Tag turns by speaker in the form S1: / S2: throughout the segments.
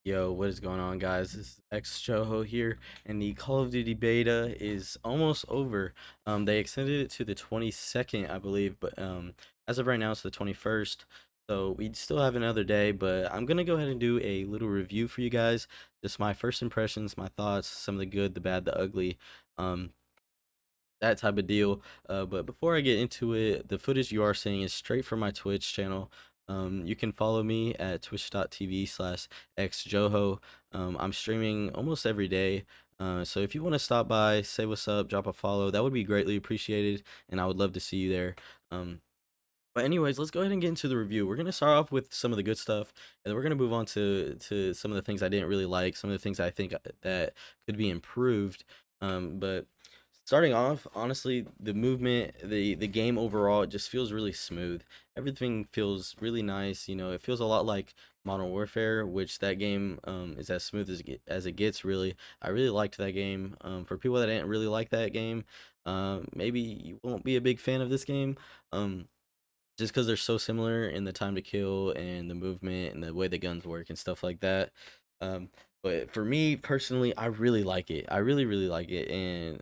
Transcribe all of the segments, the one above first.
S1: Yo, what is going on, guys? This is X Joho here, and the Call of Duty beta is almost over. They extended it to the 22nd, I believe, but as of right now, it's the 21st. So we still have another day, but I'm gonna go ahead and do a little review for you guys. Just my first impressions, my thoughts, some of the good, the bad, the ugly. Um, that type of deal. But before I get into it, the footage you are seeing is straight from my Twitch channel. You can follow me at twitch.tv/xjoho. I'm streaming almost every day. So if you want to stop by, say what's up, drop a follow, that would be greatly appreciated, and I would love to see you there. But anyways, let's go ahead and get into the review. We're gonna start off with some of the good stuff, and then we're gonna move on to some of the things I didn't really like, some of the things I think that could be improved. But starting off, honestly, the movement, the game overall, it just feels really smooth. Everything feels really nice. You know, it feels a lot like Modern Warfare, which that game is as smooth as it gets. Really, I really liked that game. For people that didn't really like that game, maybe you won't be a big fan of this game. Just because they're so similar in the time to kill and the movement and the way the guns work and stuff like that. Um, but for me personally, I really like it. I really like it, and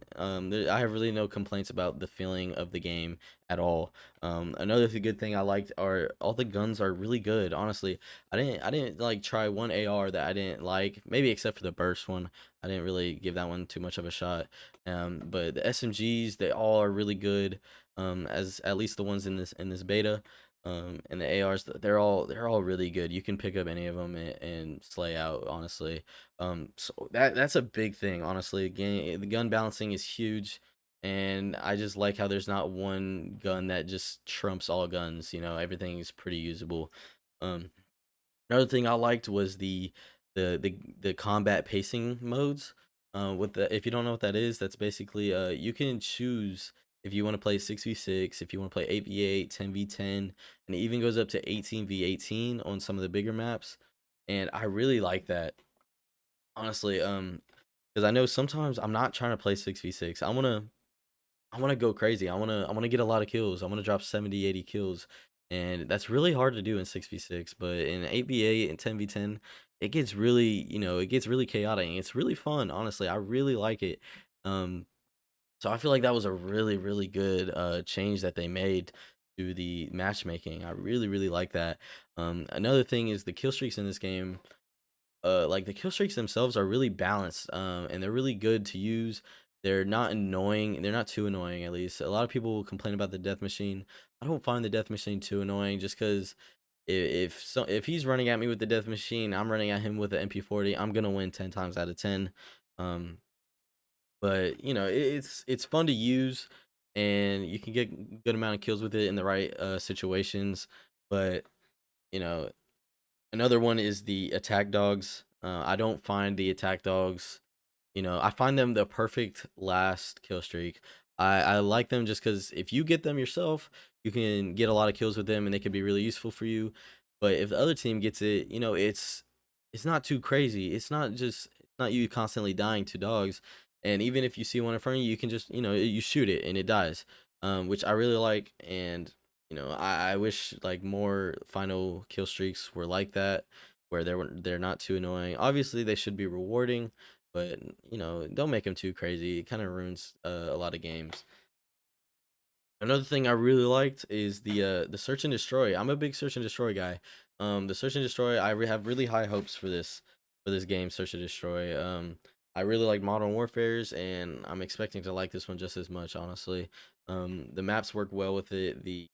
S1: I have really no complaints about the feeling of the game at all. Another good thing I liked are all the guns are really good. Honestly, I didn't like try one AR that I didn't like, maybe except for the burst one. I didn't really give that one too much of a shot. But the SMGs, they all are really good, as at least the ones in this beta. And the ARs, they're all really good. You can pick up any of them and slay out, honestly. So that's a big thing, honestly. Again, the gun balancing is huge, and I just like how there's not one gun that just trumps all guns. You know, everything is pretty usable. Um, Another thing I liked was the combat pacing modes. With the If you don't know what that is, that's basically you can choose if you want to play 6v6, if you want to play 8v8, 10v10, and it even goes up to 18v18 on some of the bigger maps. And I really like that, honestly. Because I know sometimes I'm not trying to play 6v6. I wanna go crazy. I wanna get a lot of kills. I wanna drop 70, 80 kills. And that's really hard to do in 6v6, but in 8v8 and 10v10, it gets really, it gets really chaotic. And it's really fun, honestly. I really like it. Um, so I feel like that was a really good change that they made to the matchmaking. I really like that. Another thing is the kill streaks in this game. Like the kill streaks themselves are really balanced, and they're really good to use. They're not annoying. They're not too annoying, at least. A lot of people complain about the death machine. I don't find the death machine too annoying, just because if he's running at me with the death machine, I'm running at him with the MP40. I'm gonna win 10 times out of 10. Um, but it's fun to use, and you can get good amount of kills with it in the right situations. But you know, another one is the attack dogs. I don't find the attack dogs, I find them the perfect last kill streak. I like them just because if you get them yourself, you can get a lot of kills with them and they can be really useful for you. But if the other team gets it, it's not too crazy. It's not you constantly dying to dogs. And even if you see one in front of you, you can just, you shoot it and it dies. Which I really like. And I wish like more final kill streaks were like that, where they're not too annoying. Obviously, they should be rewarding, but don't make them too crazy. It kind of ruins a lot of games. Another thing I really liked is the search and destroy. I'm a big search and destroy guy. The search and destroy, have really high hopes for this game, search and destroy. I really like Modern Warfare's, and I'm expecting to like this one just as much, honestly. The maps work well with it. The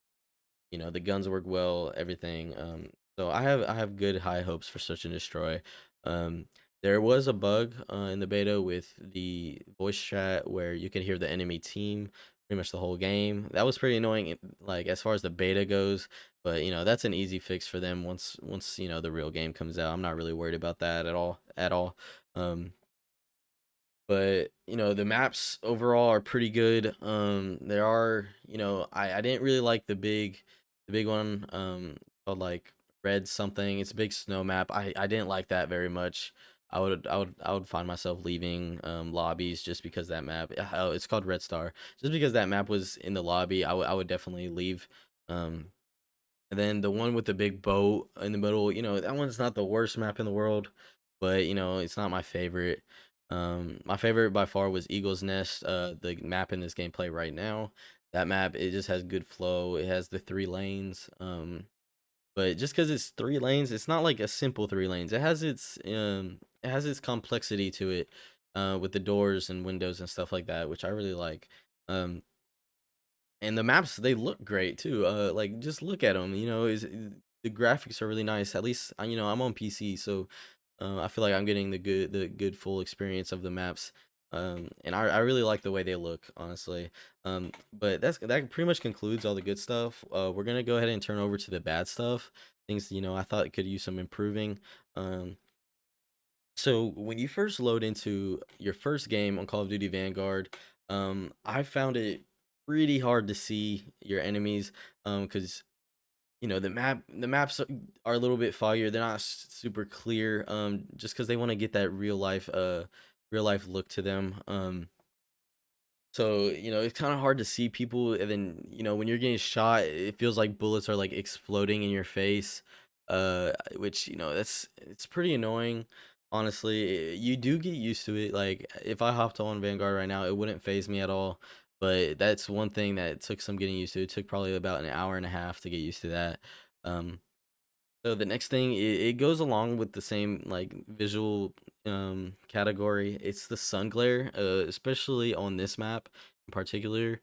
S1: guns work well, everything. So I have good high hopes for search and destroy. Um, there was a bug in the beta with the voice chat where you could hear the enemy team pretty much the whole game. That was pretty annoying, like as far as the beta goes. But that's an easy fix for them once the real game comes out. I'm not really worried about that at all. Um, but the maps overall are pretty good. There are, I didn't really like the big one, called like red something. It's a big snow map. I didn't like that very much. I would find myself leaving lobbies just because that map. Oh, it's called Red Star. Just because that map was in the lobby, I would definitely leave. um and then the one with the big boat in the middle, that one's not the worst map in the world. but it's not my favorite. My favorite by far was Eagle's Nest, the map in this gameplay right now. That map, it just has good flow. It has the 3 lanes. But just because it's 3 lanes, it's not like a simple 3 lanes. It has its complexity to it, with the doors and windows and stuff like that, which I really like. Um, and the maps, they look great too. Like, just look at them. The graphics are really nice. At least I'm on PC, so I feel like I'm getting the good full experience of the maps. And I really like the way they look, honestly. But that pretty much concludes all the good stuff. We're gonna go ahead and turn over to the bad stuff. Things I thought could use some improving. Um, so when you first load into your first game on Call of Duty Vanguard, I found it pretty hard to see your enemies, because the maps are a little bit foggier. They're not super clear, just because they want to get that real life look to them. So, it's kind of hard to see people, and then, when you're getting shot, it feels like bullets are like exploding in your face. Which, it's pretty annoying, honestly. You do get used to it. Like, if I hopped on Vanguard right now, it wouldn't phase me at all. But that's one thing that took some getting used to. It took probably about an hour and a half to get used to that. Um, so the next thing, it goes along with the same like visual category. It's the sun glare, especially on this map in particular.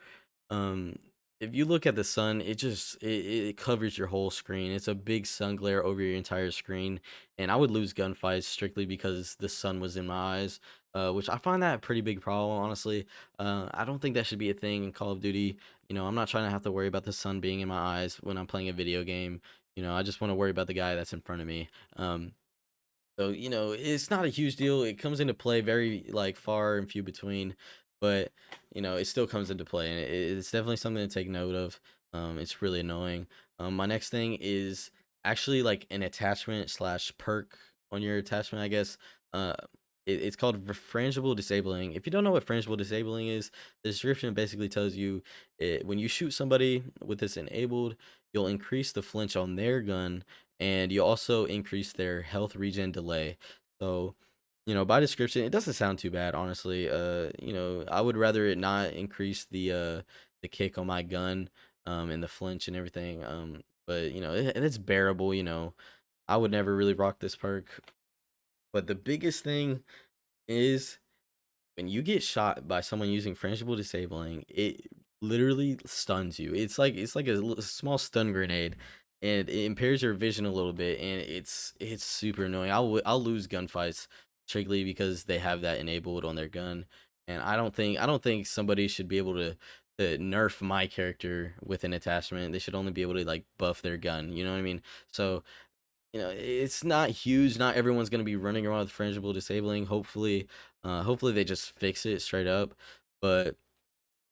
S1: Um, if you look at the sun, it covers your whole screen. It's a big sun glare over your entire screen, and I would lose gunfights strictly because the sun was in my eyes. Which I find that a pretty big problem, honestly. I don't think that should be a thing in Call of Duty. I'm not trying to have to worry about the sun being in my eyes when I'm playing a video game. I just want to worry about the guy that's in front of me. So, it's not a huge deal. It comes into play very like far and few between, but it still comes into play, and it's definitely something to take note of. It's really annoying. My next thing is actually like an attachment slash perk on your attachment, I guess. It's called Refrangible Disabling. If you don't know what Refrangible Disabling is, the description basically tells you when you shoot somebody with this enabled, you'll increase the flinch on their gun, and you also increase their health regen delay. So, by description, it doesn't sound too bad, honestly. I would rather it not increase the kick on my gun, and the flinch and everything. But it's bearable. I would never really rock this perk. But the biggest thing is when you get shot by someone using frangible disabling, it literally stuns you. It's like a small stun grenade, and it impairs your vision a little bit, and it's super annoying. I'll lose gunfights strictly because they have that enabled on their gun, and I don't think somebody should be able to nerf my character with an attachment. They should only be able to like buff their gun. You know what I mean? So it's not huge. Not everyone's gonna be running around with frangible disabling. Hopefully they just fix it straight up. But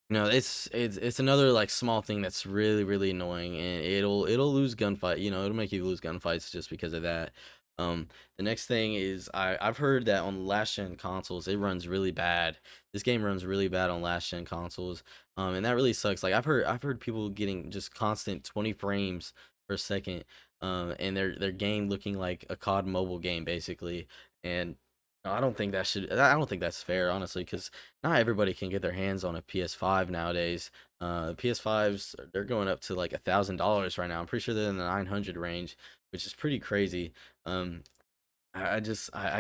S1: it's another like small thing that's really really annoying, and it'll lose gunfight. It'll make you lose gunfights just because of that. The next thing is I've heard that on last gen consoles it runs really bad. This game runs really bad on last gen consoles, and that really sucks. Like I've heard people getting just constant 20 frames per second, and their game looking like a COD mobile game basically, and I don't think that's fair, honestly, because not everybody can get their hands on a PS5 nowadays. PS5s, they're going up to like $1,000 right now. I'm pretty sure they're in the 900 range, which is pretty crazy. Um, I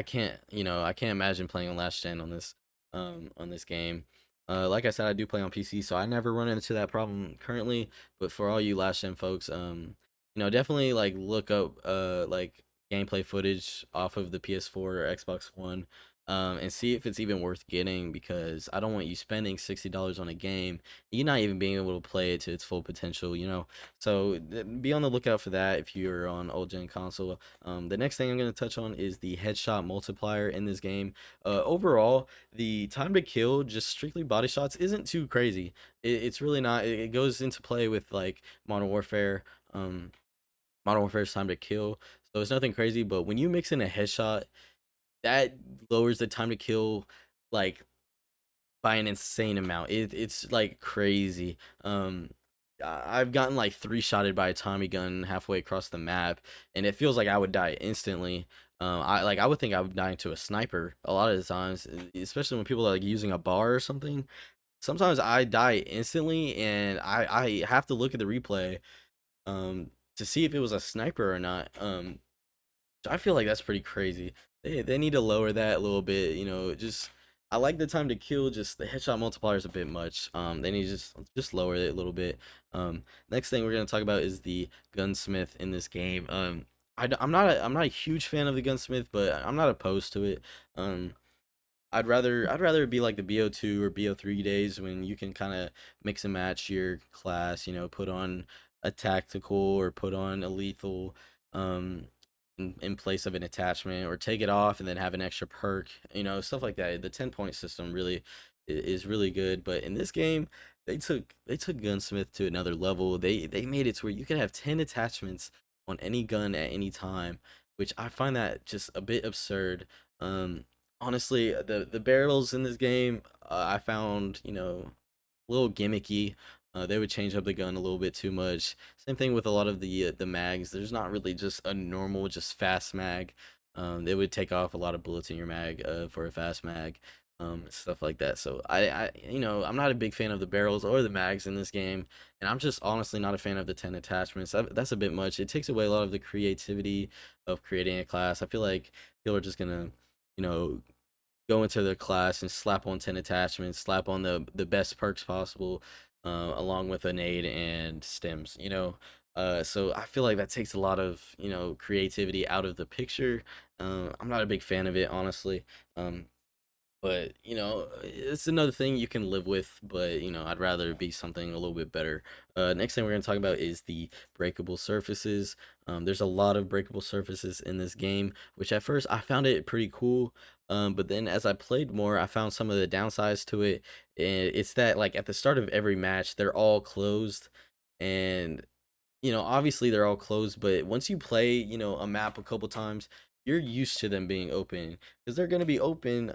S1: can't I can't imagine playing on last gen on this game. Like I said, I do play on PC, so I never run into that problem currently. But for all you last gen folks, definitely like look up like gameplay footage off of the PS4 or Xbox One, and see if it's even worth getting, because I don't want you spending $60 on a game, you not even being able to play it to its full potential. So be on the lookout for that if you're on old gen console. The next thing I'm going to touch on is the headshot multiplier in this game. Overall, the time to kill, just strictly body shots, isn't too crazy. It's really not. It goes into play with like Modern Warfare. Modern Warfare's time to kill, so it's nothing crazy. But when you mix in a headshot, that lowers the time to kill like by an insane amount. It's like crazy. I've gotten like three shotted by a Tommy gun halfway across the map, and it feels like I would die instantly. I would think I would die into a sniper a lot of the times, especially when people are like using a bar or something. Sometimes I die instantly, and I have to look at the replay to see if it was a sniper or not. I feel like that's pretty crazy. They need to lower that a little bit. Just I like the time to kill. Just the headshot multiplier is a bit much. They need to just lower it a little bit. Next thing we're gonna talk about is the gunsmith in this game. I'm not a huge fan of the gunsmith, but I'm not opposed to it. Um, I'd rather it be like the BO2 or BO3 days when you can kind of mix and match your class, put on a tactical or put on a lethal in place of an attachment, or take it off and then have an extra perk, stuff like that. The 10-point system really is really good, but in this game they took gunsmith to another level. They made it to where you can have 10 attachments on any gun at any time, which I find that just a bit absurd. Honestly, the barrels in this game, I found, a little gimmicky. They would change up the gun a little bit too much. Same thing with a lot of the mags. There's not really just a normal, just fast mag. They would take off a lot of bullets in your mag for a fast mag, stuff like that. So I'm not a big fan of the barrels or the mags in this game, and I'm just honestly not a fan of the 10 attachments. That's a bit much. It takes away a lot of the creativity of creating a class. I feel like people are just gonna, you know, go into their class and slap on 10 attachments, slap on the best perks possible, along with a nade and stems. So I feel like that takes a lot of creativity out of the picture. I'm not a big fan of it, honestly. But it's another thing you can live with, but I'd rather it be something a little bit better. Next thing we're going to talk about is the breakable surfaces. There's a lot of breakable surfaces in this game, which at first I found it pretty cool. But then as I played more, I found some of the downsides to it. And it's that, like, at the start of every match they're all closed, and obviously they're all closed, but once you play a map a couple times, you're used to them being open, because they're going to be open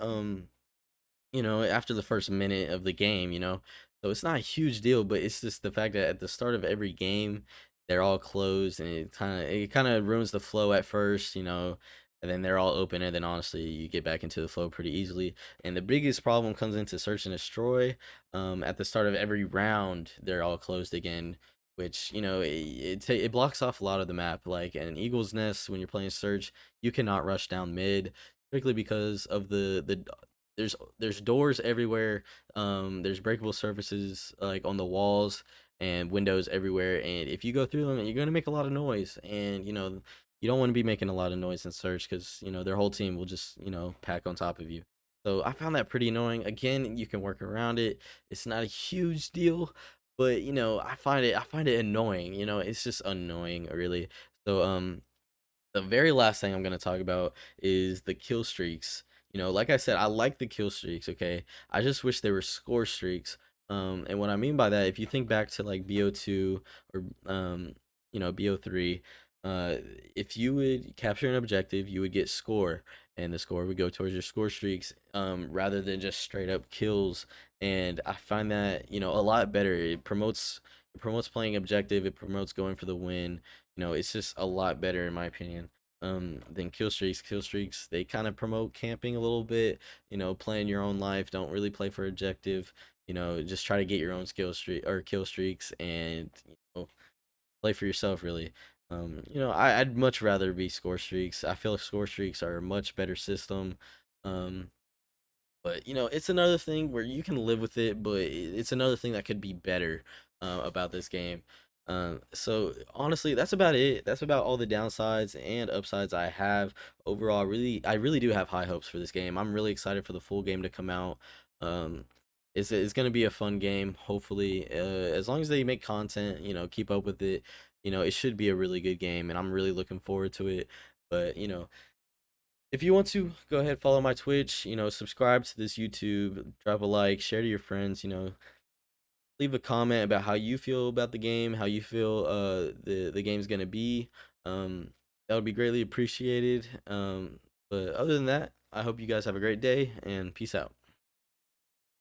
S1: after the first minute of the game. So it's not a huge deal, but it's just the fact that at the start of every game, they're all closed, and it kind of ruins the flow at first, and then they're all open, and then honestly, you get back into the flow pretty easily. And the biggest problem comes into search and destroy. At the start of every round, they're all closed again, which it blocks off a lot of the map. Like an eagle's nest, when you're playing search, you cannot rush down mid, strictly because of the there's doors everywhere. There's breakable surfaces like on the walls and windows everywhere, and if you go through them, you're gonna make a lot of noise. And you don't want to be making a lot of noise in search, because their whole team will just pack on top of you. So I found that pretty annoying. Again, you can work around it. It's not a huge deal, but I find it annoying. It's just annoying, really. So the very last thing I'm going to talk about is the kill streaks. Like I said, I like the kill streaks, okay? I just wish they were score streaks. And what I mean by that, if you think back to like BO2 or BO3, uh if you would capture an objective, you would get score, and the score would go towards your score streaks, rather than just straight up kills. And I find that, a lot better. It promotes playing objective, it promotes going for the win. It's just a lot better in my opinion, than kill streaks. Kill streaks, they kind of promote camping a little bit, playing your own life, don't really play for objective, just try to get your own skill streak or kill streaks, and play for yourself, really. I'd much rather be score streaks. I feel like score streaks are a much better system. um but it's another thing where you can live with it, but it's another thing that could be better about this game. So honestly, that's about it. That's about all the downsides and upsides I have overall. I really do have high hopes for this game. I'm really excited for the full game to come out. Um, it's gonna be a fun game. Hopefully, as long as they make content, keep up with it. It should be a really good game, and I'm really looking forward to it. But if you want to, go ahead, follow my Twitch, subscribe to this YouTube, drop a like, share to your friends, leave a comment about how you feel about the game, how you feel the game's gonna be. Um, that would be greatly appreciated. But other than that, I hope you guys have a great day, and peace out.